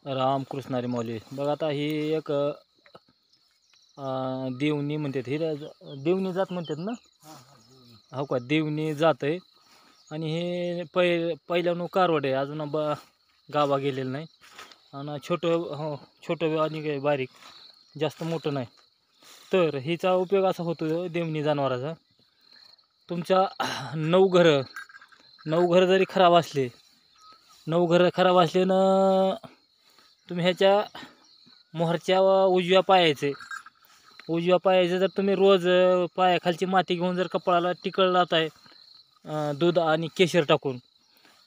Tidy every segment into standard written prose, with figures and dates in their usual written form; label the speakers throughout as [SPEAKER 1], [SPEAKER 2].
[SPEAKER 1] रामकृष्ण हरी माऊली. बघा आता ही एक देवणी म्हणतात, ही देवणी जात म्हणतात ना. हो का, देवणी जात आहे. आणि हे पहिल्यानं कारवड आहे, अजून गावा गेलेलं नाही. आणि छोटं आणि काय बारीक, जास्त मोठं नाही. तर हिचा उपयोग असा होतो देवणी जनावराचा, तुमच्या 9 घरं जरी खराब असले, 9 घरं खराब असले ना, तुम्ही ह्याच्या मोहरच्या उजव्या पायाचे जर तुम्ही रोज पायाखालची माती घेऊन जर कपाळाला टिकळ लावताय दूध आणि केशर टाकून,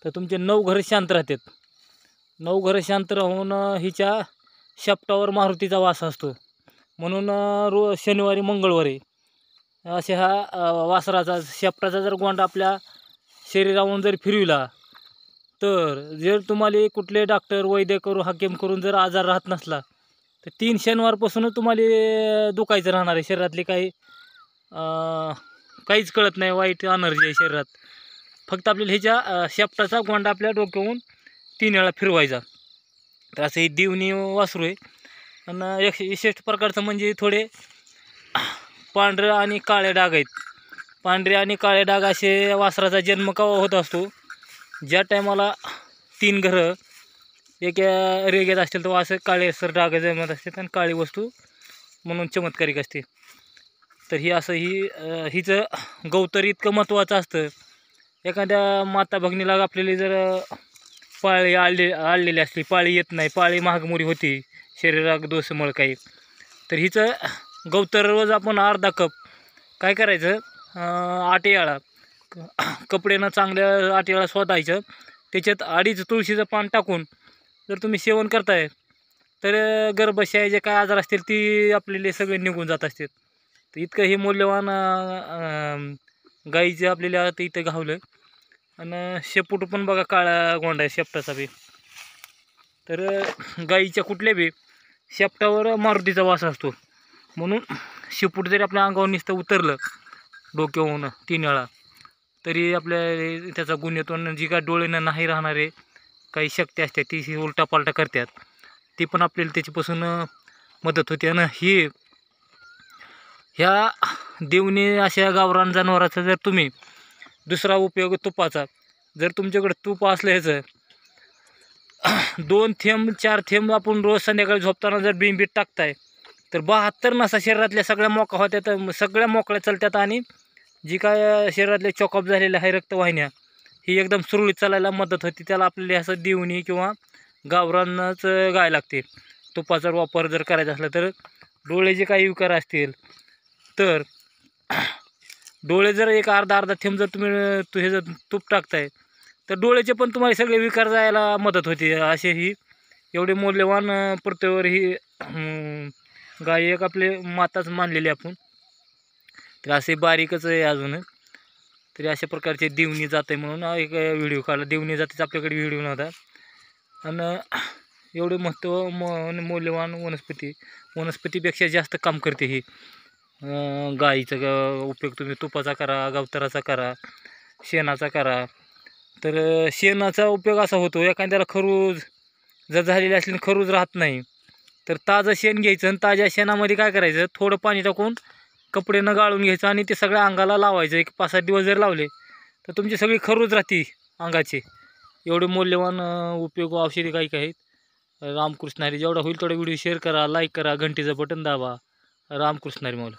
[SPEAKER 1] तर तुमचे 9 घरं शांत राहतात. 9 घरं शांत राहून हिच्या शेपटावर मारुतीचा वास असतो. म्हणून रोज शनिवारी मंगळवारी असे हा वासराचा शेपटाचा जर गोंडा आपल्या शरीरावरून जर फिरविला, तर जर तुम्हाला कुठले डॉक्टर वैद्य हाकेम करून जर आजार राहत नसला, तर 3 शनिवारपासूनच तुम्हाला दुखायचं राहणार आहे. शरीरातले काहीच कळत नाही, वाईट एनर्जी आहे शरीरात. फक्त आपल्याला ह्याच्या शेपटाचा गोंडा आपल्या डोक्यावरून 3 वेळा फिरवायचा. तर असं ही देवणी वासरू आहे. आणि एक विशिष्ट प्रकारचं म्हणजे थोडे पांढरे आणि काळे डाग आहेत. पांढरे आणि काळे डाग असे वासराचा जन्म केव्हा होत असतो, ज्या टायमाला 3 घरं एक रेगेत असतील तेव्हा असं काळेसर डाग जमत असतात आणि काळी वस्तू म्हणून चमत्कारिक असते. तर ही असं हिचं गवतर इतकं महत्त्वाचं असतं. एखाद्या माता भगिनीला आपल्याला जर पाळी आळलेली असली, पाळी येत नाही, पाळी महागमोरी होती शरीरात दोषमुळे काही, तर हिचं गवतर रोज आपण अर्धा कप काय करायचं, आटेयाळा कपड्यानं चांगल्या आटेयाळा शोधायचं, त्याच्यात 2.5 तुळशीचं पान टाकून जर तुम्ही सेवन करताय, तर गर्भाशय जे काय आजार असतील ती आपल्याला सगळे निघून जात असतात. तर इतकं हे मौल्यवान गाईचं आपल्याला आता इथं घावलं. आणि शेपूट पण बघा काळा गोंडा आहे शेपटाचा बी. तर गाईच्या कुठल्या बी शेपटावर मारुतीचा वास असतो. म्हणून शेपूट जरी आपल्या अंगावर नुसतं उतरलं डोक्यावरून 3 वेळा, तरी आपल्या त्याचा गुण येतो. आणि जी काय डोळ्यानं नाही राहणारे काही शक्ती असते ती उलटापालटा करतात, ती पण आपल्याला त्याच्यापासून मदत होते. आणि ह्या देवणी अशा गावरान जनावराचा जर तुम्ही दुसरा उपयोग तुपाचा, जर तुमच्याकडे तूप असलं ह्याचं 2 थेंब 4 थेंब आपण रोज संध्याकाळी झोपताना जर बिंबीत टाकताय, तर 72 नसा शरीरातल्या सगळ्या मोकळ्या होत्यात, सगळ्या मोकळ्या चालतात. आणि जी काय शरीरातले चॉकअप झालेल्या आहे रक्तवाहिन्या, ही एकदम सुरळीत चालायला मदत होती. त्याला आपल्याला असं देवणी किंवा गावरानच गाय लागते. तुपाचा वापर जर करायचा असला तर डोळे जे काही विकार असतील, तर डोळे जर एक अर्धा थेंब जर तुम्ही हे जर तूप टाकताय, तर डोळ्याचे पण तुम्हाला सगळे विकार जायला मदत होते. असे ही एवढे मौल्यवान पृथ्वीवर ही गाय एक आपले माताच मानलेली आपण. तर असे बारीकच आहे अजून. तरी अशा प्रकारचे देवणी जाते म्हणून एक व्हिडिओ काढला. देवणी जातीचा आपल्याकडे व्हिडिओ नव्हता. आणि एवढे मौल्यवान वनस्पतीपेक्षा जास्त काम करते ही. गाईचा उपयोग तुम्ही तुपाचा करा, गवताराचा करा, शेणाचा करा. तर शेणाचा उपयोग असा होतो, एखाद्याला खरूज जर झालेली असली खरूज राहत नाही, तर ताजं शेण घ्यायचं आणि ताज्या शेणामध्ये काय करायचं, थोडं पाणी टाकून कपड्यानं गाळून घ्यायचं आणि ते सगळ्या अंगाला लावायचं. एक 5-7 दिवस जर लावले, तर तुमची सगळी खरूज राहते अंगाची. एवढे मौल्यवान उपयोग औषधी काही आहेत. रामकृष्ण हरी. जेवढा होईल तेवढा व्हिडिओ शेअर करा, लाईक करा, घंटीचं बटन दाबा. रामकृष्ण हरी माऊली.